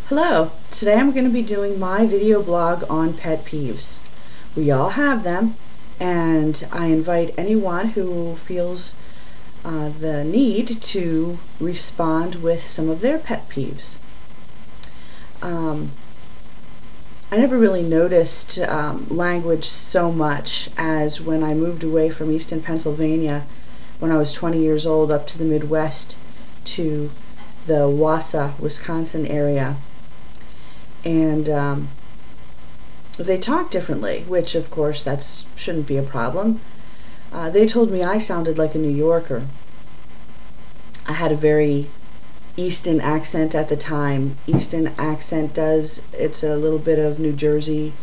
Hello, today I'm going to be doing my video blog on pet peeves. We all have them, and I invite anyone who feels the need to respond with some of their pet peeves. I never really noticed language so much as when I moved away from Easton, Pennsylvania when I was 20 years old up to the Midwest to the Wausau, Wisconsin area. And they talk differently, which of course that shouldn't be a problem. They told me I sounded like a New Yorker. I had a very Easton accent at the time. Easton accent it's a little bit of New Jersey,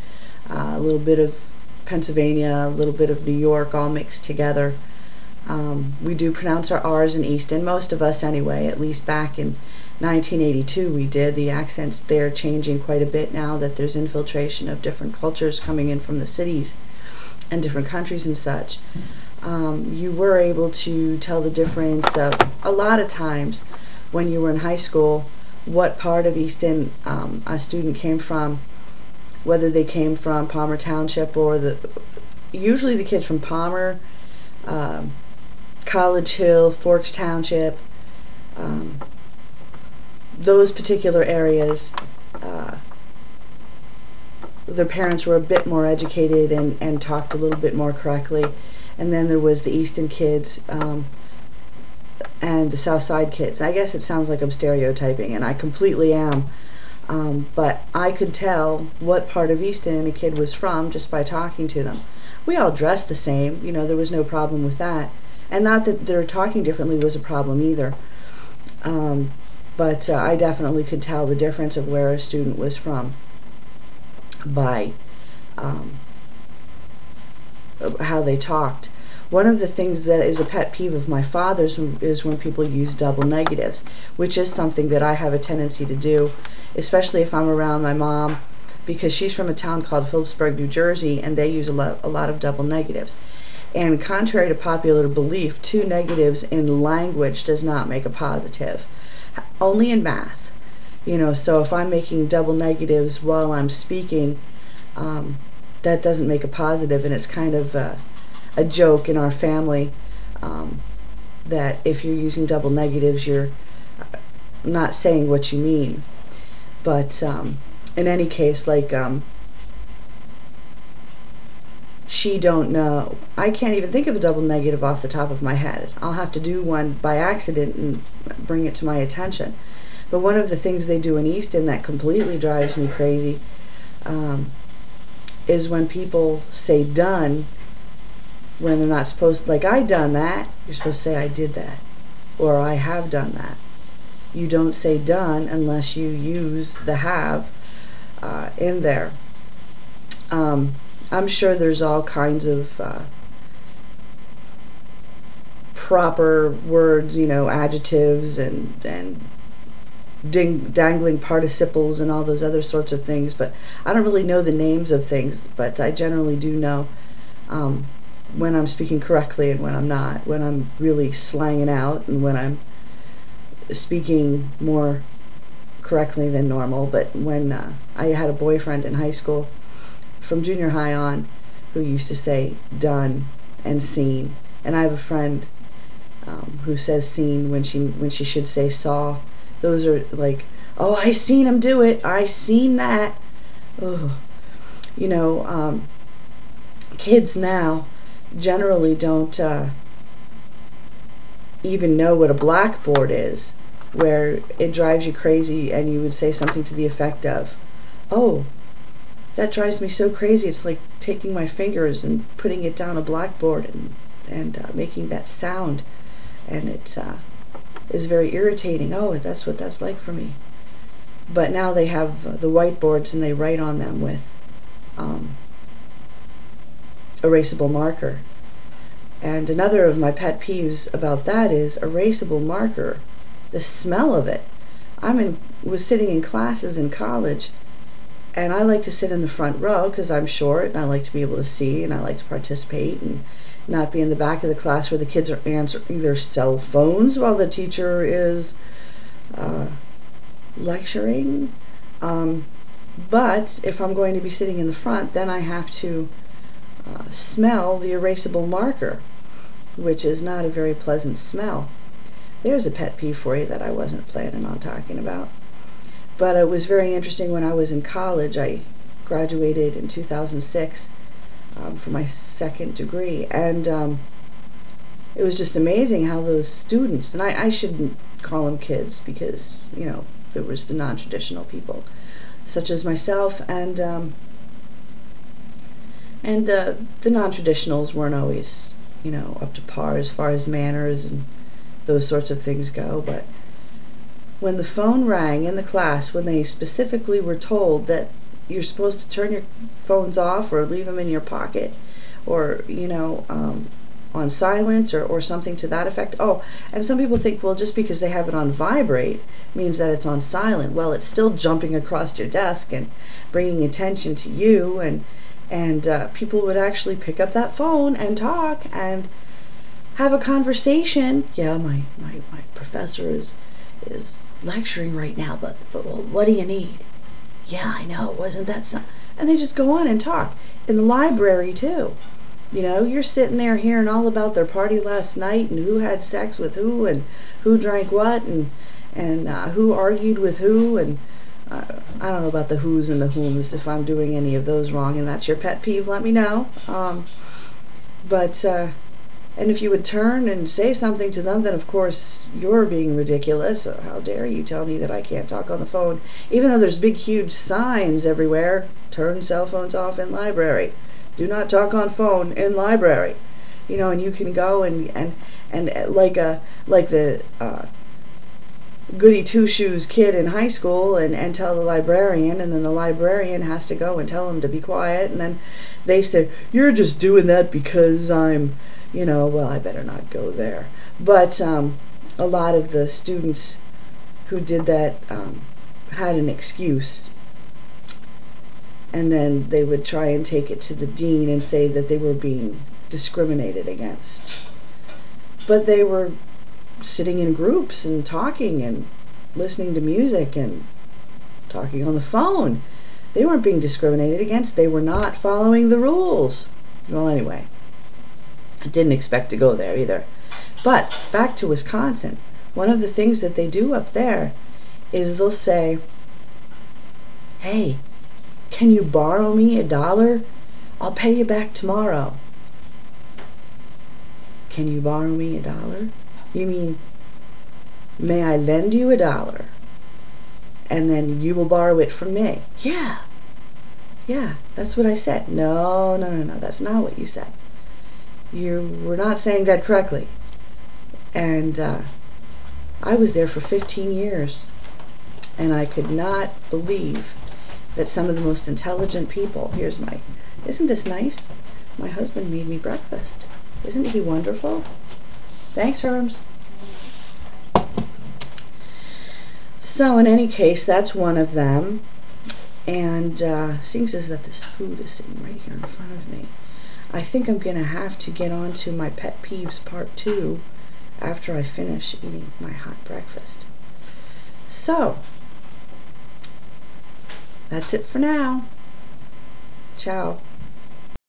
a little bit of Pennsylvania, a little bit of New York, all mixed together. We do pronounce our R's in Easton, most of us anyway, at least back in 1982 we did. The accents there changing quite a bit now that there's infiltration of different cultures coming in from the cities and different countries and such. You were able to tell the difference a lot of times when you were in high school what part of Easton a student came from, whether they came from Palmer Township or usually the kids from Palmer, College Hill, Forks Township, those particular areas. Their parents were a bit more educated and talked a little bit more correctly. And then there was the Easton kids and the South Side kids. I guess it sounds like I'm stereotyping, and I completely am. But I could tell what part of Easton a kid was from just by talking to them. We all dressed the same, there was no problem with that. And not that their talking differently was a problem either. But I definitely could tell the difference of where a student was from by how they talked. One of the things that is a pet peeve of my father's is when people use double negatives, which is something that I have a tendency to do, especially if I'm around my mom, because she's from a town called Phillipsburg, New Jersey, and they use a lot of double negatives. And contrary to popular belief, two negatives in language does not make a positive. Only in math. So if I'm making double negatives while I'm speaking, that doesn't make a positive, and it's kind of a joke in our family that if you're using double negatives, you're not saying what you mean. But in any case, like she don't know. I can't even think of a double negative off the top of my head. I'll have to do one by accident and bring it to my attention. But one of the things they do in Easton that completely drives me crazy is when people say done when they're not supposed to. Like, I done that. You're supposed to say I did that, or I have done that. You don't say done unless you use the have in there. I'm sure there's all kinds of proper words, adjectives and dangling participles and all those other sorts of things, but I don't really know the names of things, but I generally do know when I'm speaking correctly and when I'm not, when I'm really slanging out and when I'm speaking more correctly than normal. But when I had a boyfriend in high school from junior high on who used to say done and seen, and I have a friend who says seen when she should say saw. Those are like, oh, I seen him do it, I seen that. Ugh. Kids now generally don't even know what a blackboard is, where it drives you crazy and you would say something to the effect of, oh, that drives me so crazy, it's like taking my fingers and putting it down a blackboard and making that sound, and it is very irritating. Oh, that's what that's like for me. But now they have the whiteboards and they write on them with erasable marker. And another of my pet peeves about that is erasable marker. The smell of it. Was sitting in classes in college, and I like to sit in the front row because I'm short and I like to be able to see and I like to participate and not be in the back of the class where the kids are answering their cell phones while the teacher is lecturing. But if I'm going to be sitting in the front, then I have to smell the erasable marker, which is not a very pleasant smell. There's a pet peeve for you that I wasn't planning on talking about. But it was very interesting when I was in college. I graduated in 2006 for my second degree, and it was just amazing how those students, and I shouldn't call them kids because, you know, there was the non-traditional people, such as myself, and the non-traditionals weren't always, you know, up to par as far as manners and those sorts of things go. But when the phone rang in the class, when they specifically were told that you're supposed to turn your phones off or leave them in your pocket, or, you know, on silent, or something to that effect. Oh, and some people think, well, just because they have it on vibrate means that it's on silent. Well, it's still jumping across your desk and bringing attention to you, and people would actually pick up that phone and talk and have a conversation. Yeah, my professor is lecturing right now, but well, what do you need? Yeah, I know, wasn't that some? And they just go on and talk. In the library too. You know, you're sitting there hearing all about their party last night and who had sex with who and who drank what and who argued with who, and I don't know about the who's and the whom's. If I'm doing any of those wrong and that's your pet peeve, let me know. And if you would turn and say something to them, then of course you're being ridiculous. How dare you tell me that I can't talk on the phone, even though there's big huge signs everywhere. Turn cell phones off in library. Do not talk on phone in library. You know, and you can go and like the goody two shoes kid in high school and tell the librarian, and then the librarian has to go and tell him to be quiet, and then they say, you're just doing that because I'm, you know, well, I better not go there. But a lot of the students who did that had an excuse, and then they would try and take it to the dean and say that they were being discriminated against. But they were sitting in groups and talking and listening to music and talking on the phone. They weren't being discriminated against. They were not following the rules. Well, anyway, I didn't expect to go there either. But back to Wisconsin, one of the things that they do up there is they'll say, hey, can you borrow me $1? I'll pay you back tomorrow. Can you borrow me $1? You mean, may I lend you $1? And then you will borrow it from me. Yeah, that's what I said. No, that's not what you said. You were not saying that correctly. And I was there for 15 years, and I could not believe that some of the most intelligent people, isn't this nice? My husband made me breakfast. Isn't he wonderful? Thanks, Herms. So in any case, that's one of them. And seeing as that this food is sitting right here in front of me, I think I'm going to have to get on to my pet peeves part 2 after I finish eating my hot breakfast. So, that's it for now. Ciao.